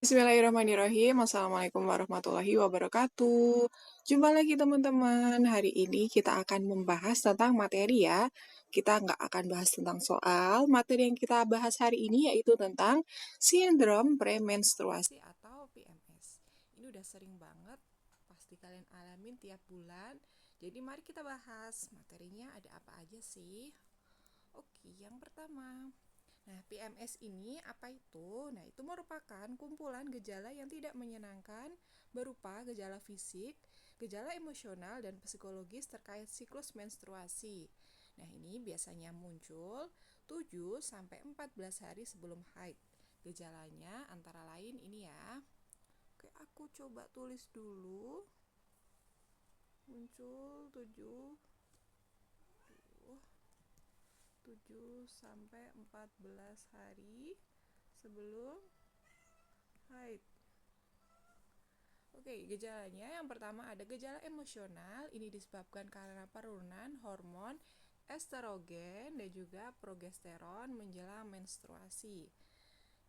Bismillahirrahmanirrahim. Assalamualaikum warahmatullahi wabarakatuh. Jumpa lagi teman-teman. Hari ini kita akan membahas tentang materi ya. Kita nggak akan bahas tentang soal. Materi yang kita bahas hari ini yaitu tentang sindrom premenstruasi atau PMS. Ini udah sering banget, pasti kalian alamin tiap bulan. Jadi mari kita bahas materinya ada apa aja sih. Oke, yang pertama. Nah, PMS ini apa itu? Nah, itu merupakan kumpulan gejala yang tidak menyenangkan berupa gejala fisik, gejala emosional, dan psikologis terkait siklus menstruasi. Nah, ini biasanya muncul 7-14 hari sebelum haid. Gejalanya antara lain ini ya. Oke, aku coba tulis dulu. Muncul 7-14 hari sebelum haid. Oke, gejalanya yang pertama ada gejala emosional. Ini disebabkan karena penurunan hormon estrogen dan juga progesteron menjelang menstruasi.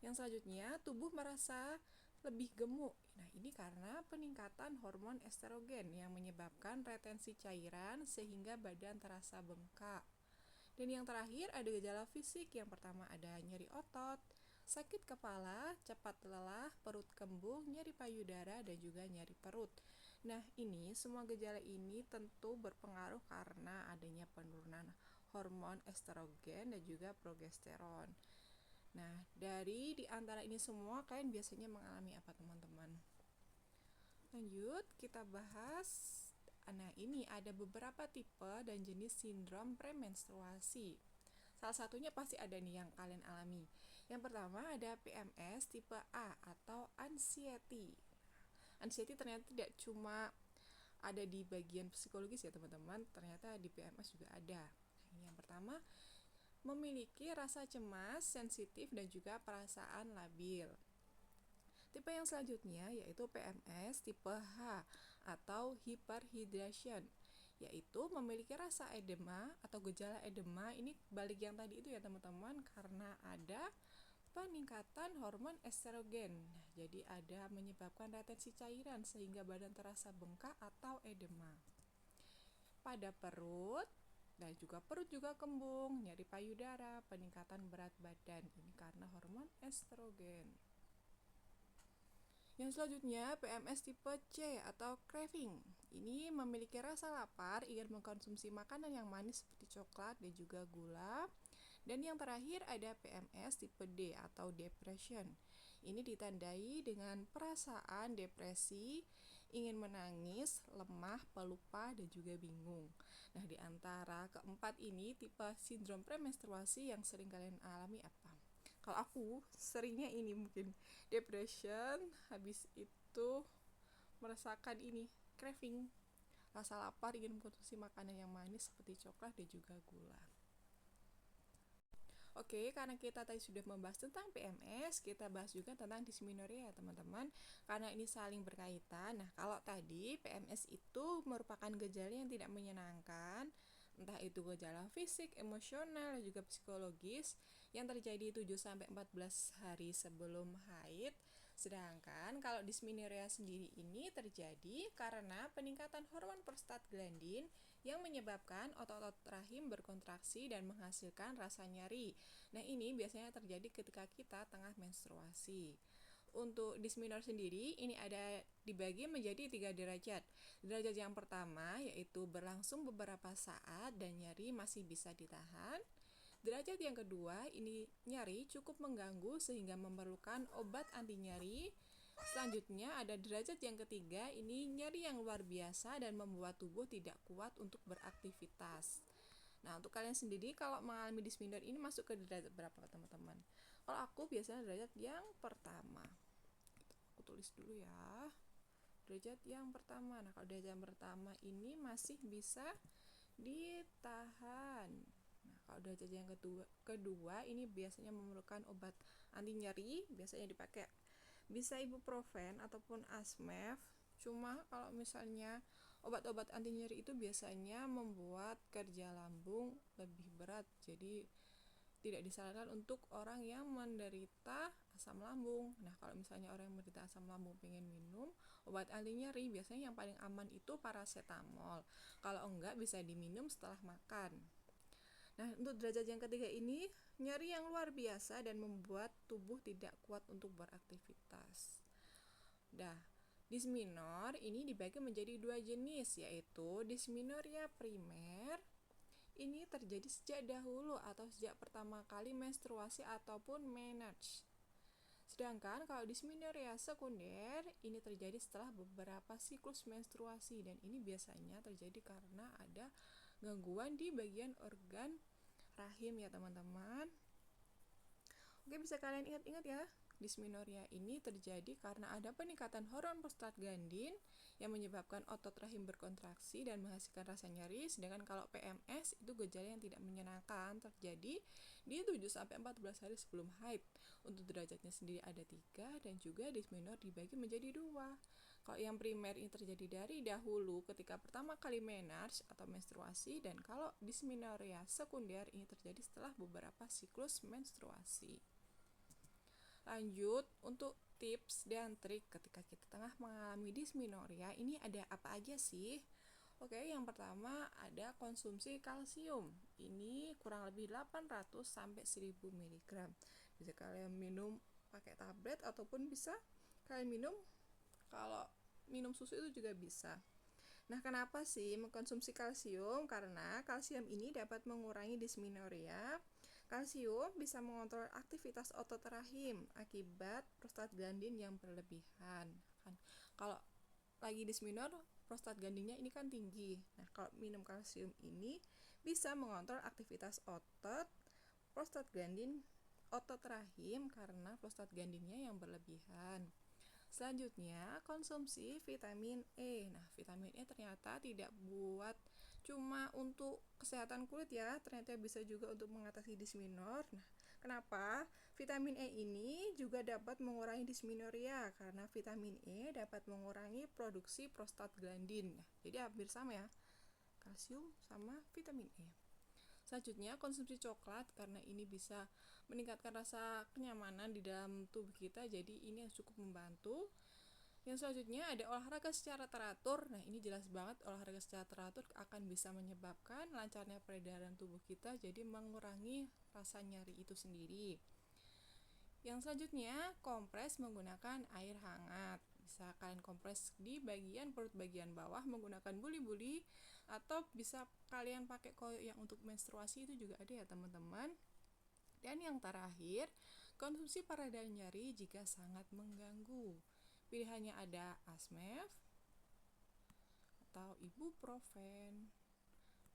Yang selanjutnya, tubuh merasa lebih gemuk. Nah, ini karena peningkatan hormon estrogen yang menyebabkan retensi cairan sehingga badan terasa bengkak. Dan yang terakhir ada gejala fisik. Yang pertama ada nyeri otot, sakit kepala, cepat lelah, perut kembung, nyeri payudara, dan juga nyeri perut. Nah, ini semua gejala ini tentu berpengaruh karena adanya penurunan hormon estrogen dan juga progesteron. Nah, di antara ini semua kalian biasanya mengalami apa teman-teman? Lanjut, kita bahas. Nah, ini ada beberapa tipe dan jenis sindrom premenstruasi. Salah satunya pasti ada nih yang kalian alami. Yang pertama ada PMS tipe A atau anxiety. Anxiety ternyata tidak cuma ada di bagian psikologis ya teman-teman, ternyata di PMS juga ada. Yang pertama, memiliki rasa cemas, sensitif, dan juga perasaan labil. Tipe yang selanjutnya yaitu PMS tipe H atau hyperhidration, yaitu memiliki rasa edema atau gejala edema. Ini balik yang tadi itu ya teman-teman, karena ada peningkatan hormon estrogen. Jadi ada menyebabkan retensi cairan sehingga badan terasa bengkak atau edema. Pada perut dan juga perut juga kembung, nyeri payudara, peningkatan berat badan. Ini karena hormon estrogen. Yang selanjutnya PMS tipe C atau craving. Ini memiliki rasa lapar, ingin mengkonsumsi makanan yang manis seperti coklat dan juga gula. Dan yang terakhir ada PMS tipe D atau depression. Ini ditandai dengan perasaan depresi, ingin menangis, lemah, pelupa, dan juga bingung. Nah, di antara keempat ini tipe sindrom premenstruasi yang sering kalian alami apa? Kalau aku seringnya ini mungkin depression, habis itu merasakan ini craving, rasa lapar, ingin mengkonsumsi makanan yang manis seperti coklat dan juga gula. Oke, karena kita tadi sudah membahas tentang PMS, kita bahas juga tentang dysmenorrhea ya teman-teman, karena ini saling berkaitan. Nah, kalau tadi PMS itu merupakan gejala yang tidak menyenangkan, entah itu gejala fisik, emosional, dan juga psikologis yang terjadi 7-14 hari sebelum haid. Sedangkan kalau dysmenorrhea sendiri ini terjadi karena peningkatan hormon prostaglandin yang menyebabkan otot-otot rahim berkontraksi dan menghasilkan rasa nyeri. Nah, ini biasanya terjadi ketika kita tengah menstruasi. Untuk dysmenorrhea sendiri, ini ada dibagi menjadi 3 derajat. Derajat yang pertama yaitu berlangsung beberapa saat dan nyeri masih bisa ditahan. Derajat yang kedua, ini nyeri cukup mengganggu sehingga memerlukan obat anti nyeri. Selanjutnya ada derajat yang ketiga, ini nyeri yang luar biasa dan membuat tubuh tidak kuat untuk beraktivitas. Nah, untuk kalian sendiri kalau mengalami dysmenorrhea ini masuk ke derajat berapa teman-teman? Kalau aku biasanya derajat yang pertama. Aku tulis dulu ya. Derajat yang pertama. Nah, kalau derajat yang pertama ini masih bisa ditahan. Nah, kalau derajat yang kedua ini biasanya memerlukan obat anti nyeri, biasanya dipakai bisa ibuprofen ataupun Asmef. Cuma kalau misalnya obat-obat anti nyeri itu biasanya membuat kerja lambung lebih berat, jadi tidak disarankan untuk orang yang menderita asam lambung. Nah, kalau misalnya orang yang menderita asam lambung pengen minum obat anti nyeri, biasanya yang paling aman itu paracetamol. Kalau enggak bisa diminum setelah makan. Nah, untuk derajat yang ketiga ini, nyeri yang luar biasa dan membuat tubuh tidak kuat untuk beraktivitas. Nah, dysmenorrhea ini dibagi menjadi dua jenis, yaitu dysmenorrhea primer. Ini terjadi sejak dahulu atau sejak pertama kali menstruasi ataupun menarche. Sedangkan kalau dysmenorrhea sekunder, ini terjadi setelah beberapa siklus menstruasi dan ini biasanya terjadi karena ada gangguan di bagian organ rahim ya teman-teman. Oke, bisa kalian ingat-ingat ya, dysmenorrhea ini terjadi karena ada peningkatan hormon prostaglandin yang menyebabkan otot rahim berkontraksi dan menghasilkan rasa nyeri. Sedangkan kalau PMS itu gejala yang tidak menyenangkan, terjadi di 7-14 hari sebelum haid. Untuk derajatnya sendiri ada 3 dan juga dysmenorrhea dibagi menjadi 2. Kalau yang primer ini terjadi dari dahulu ketika pertama kali menarche atau menstruasi, dan kalau dysmenorrhea sekunder ini terjadi setelah beberapa siklus menstruasi. Lanjut, untuk tips dan trik ketika kita tengah mengalami dysmenorrhea, ini ada apa aja sih? Oke, yang pertama ada konsumsi kalsium. Ini kurang lebih 800 sampai 1000 mg. Bisa kalian minum pakai tablet ataupun bisa kalian minum kalau minum susu itu juga bisa. Nah, kenapa sih mengkonsumsi kalsium? Karena kalsium ini dapat mengurangi dysmenorrhea. Kalsium bisa mengontrol aktivitas otot rahim akibat prostaglandin yang berlebihan. Kalau lagi dysmenorrhea, prostaglandinnya ini kan tinggi. Nah, kalau minum kalsium ini bisa mengontrol aktivitas otot prostaglandin otot rahim karena prostaglandinnya yang berlebihan. Selanjutnya, konsumsi vitamin E. Nah, vitamin E ternyata tidak buat cuma untuk kesehatan kulit ya, ternyata bisa juga untuk mengatasi dysmenorrhea. Nah, kenapa? Vitamin E ini juga dapat mengurangi dysmenorrhea karena vitamin E dapat mengurangi produksi prostaglandin. Nah, jadi hampir sama ya, kalsium sama vitamin E. Selanjutnya, konsumsi coklat karena ini bisa meningkatkan rasa kenyamanan di dalam tubuh kita, jadi ini cukup membantu. Yang selanjutnya ada olahraga secara teratur. Nah, ini jelas banget olahraga secara teratur akan bisa menyebabkan lancarnya peredaran tubuh kita, jadi mengurangi rasa nyeri itu sendiri. Yang selanjutnya, kompres menggunakan air hangat. Bisa kalian kompres di bagian perut bagian bawah menggunakan buli-buli, atau bisa kalian pakai koyo yang untuk menstruasi itu juga ada ya teman-teman. Dan yang terakhir, konsumsi pereda nyeri jika sangat mengganggu. Pilihannya ada Asmef atau ibuprofen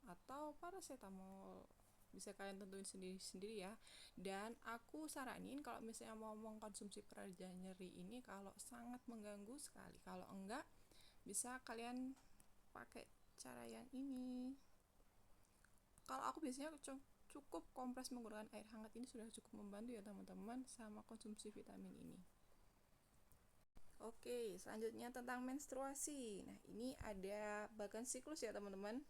atau paracetamol. Bisa kalian tentuin sendiri-sendiri ya. Dan aku saranin kalau misalnya mau mengkonsumsi pereda nyeri ini kalau sangat mengganggu sekali. Kalau enggak, bisa kalian pakai cara yang ini. Kalau aku biasanya cukup kompres menggunakan air hangat, ini sudah cukup membantu ya teman-teman sama konsumsi vitamin ini. Oke, selanjutnya tentang menstruasi. Nah, ini ada bagian siklus ya teman-teman.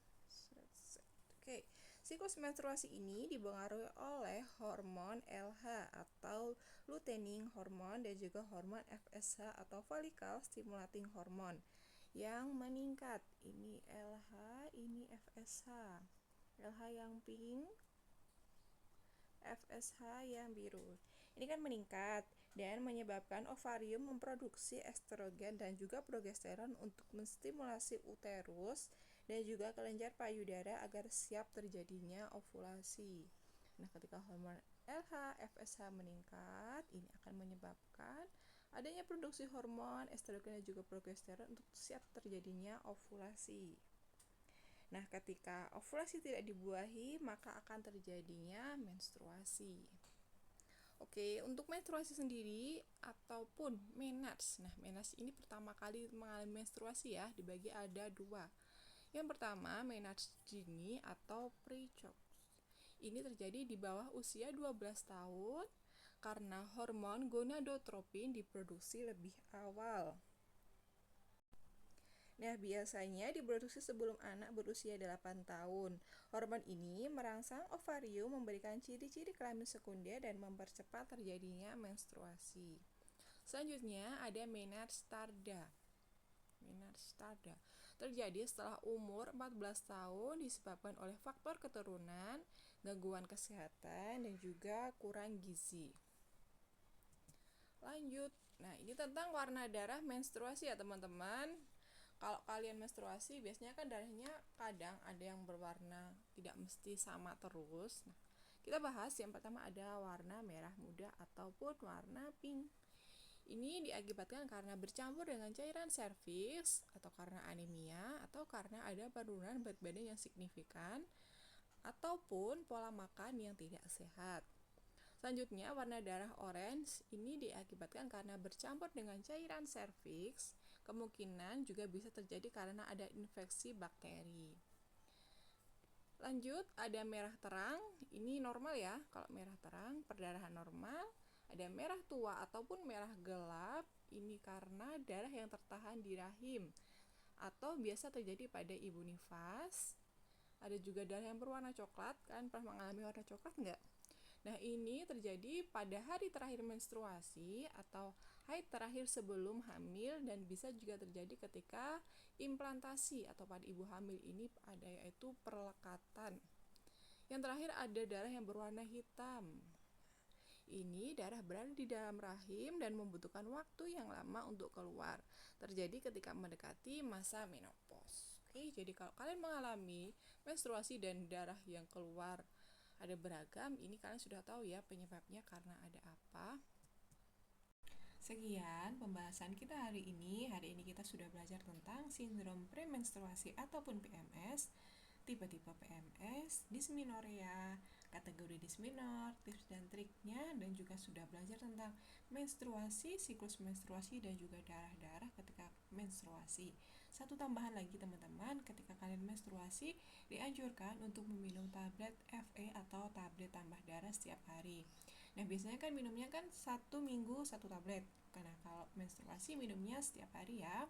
Oke, siklus menstruasi ini dipengaruhi oleh hormon LH atau luteining hormon dan juga hormon FSH atau follicle stimulating hormone yang meningkat. Ini LH, ini FSH. LH yang pink, FSH yang biru. Ini kan meningkat dan menyebabkan ovarium memproduksi estrogen dan juga progesteron untuk menstimulasi uterus dan juga kelenjar payudara agar siap terjadinya ovulasi. Nah, ketika hormon LH, FSH meningkat, ini akan menyebabkan adanya produksi hormon estrogen dan juga progesteron untuk siap terjadinya ovulasi. Nah, ketika ovulasi tidak dibuahi, maka akan terjadinya menstruasi. Oke, untuk menstruasi sendiri ataupun menarche. Nah, menarche ini pertama kali mengalami menstruasi ya, dibagi ada 2. Yang pertama, menarche dini atau pre-COX. Ini terjadi di bawah usia 12 tahun karena hormon gonadotropin diproduksi lebih awal. Nah, biasanya diproduksi sebelum anak berusia 8 tahun. Hormon ini merangsang ovarium, memberikan ciri-ciri kelamin sekunder dan mempercepat terjadinya menstruasi. Selanjutnya ada menarche-tarda. Menarche-tarda terjadi setelah umur 14 tahun disebabkan oleh faktor keturunan, gangguan kesehatan, dan juga kurang gizi. Lanjut. Nah, ini tentang warna darah menstruasi ya teman-teman. Kalau kalian menstruasi biasanya kan darahnya kadang ada yang berwarna, tidak mesti sama terus. Nah, kita bahas yang pertama ada warna merah muda ataupun warna pink. Ini diakibatkan karena bercampur dengan cairan serviks atau karena anemia atau karena ada penurunan berat badan yang signifikan ataupun pola makan yang tidak sehat. Selanjutnya, warna darah orange ini diakibatkan karena bercampur dengan cairan serviks. Kemungkinan juga bisa terjadi karena ada infeksi bakteri. Lanjut, ada merah terang. Ini normal ya. Kalau merah terang, perdarahan normal. Ada merah tua ataupun merah gelap. Ini karena darah yang tertahan di rahim atau biasa terjadi pada ibu nifas. Ada juga darah yang berwarna coklat. Kalian pernah mengalami warna coklat enggak? Nah, ini terjadi pada hari terakhir menstruasi atau haid terakhir sebelum hamil dan bisa juga terjadi ketika implantasi atau pada ibu hamil ini ada yaitu perlekatan. Yang terakhir ada darah yang berwarna hitam. Ini darah berada di dalam rahim dan membutuhkan waktu yang lama untuk keluar. Terjadi ketika mendekati masa menopause. Oke, jadi kalau kalian mengalami menstruasi dan darah yang keluar ada beragam, ini kalian sudah tahu ya penyebabnya karena ada apa. Sekian pembahasan kita hari ini. Hari ini kita sudah belajar tentang sindrom premenstruasi ataupun PMS, tipe-tipe PMS, dysmenorrhea, kategori dysmenor, tips dan triknya, dan juga sudah belajar tentang menstruasi, siklus menstruasi, dan juga darah-darah ketika menstruasi. Satu tambahan lagi teman-teman, ketika kalian menstruasi dianjurkan untuk meminum tablet FA atau tablet tambah darah setiap hari. Nah, biasanya kan minumnya kan 1 minggu 1 tablet. Karena kalau menstruasi minumnya setiap hari ya.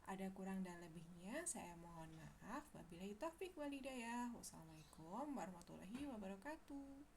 Ada kurang dan lebihnya, saya mohon maaf. Wabillahi taufiq wal hidayah. Wassalamualaikum warahmatullahi wabarakatuh.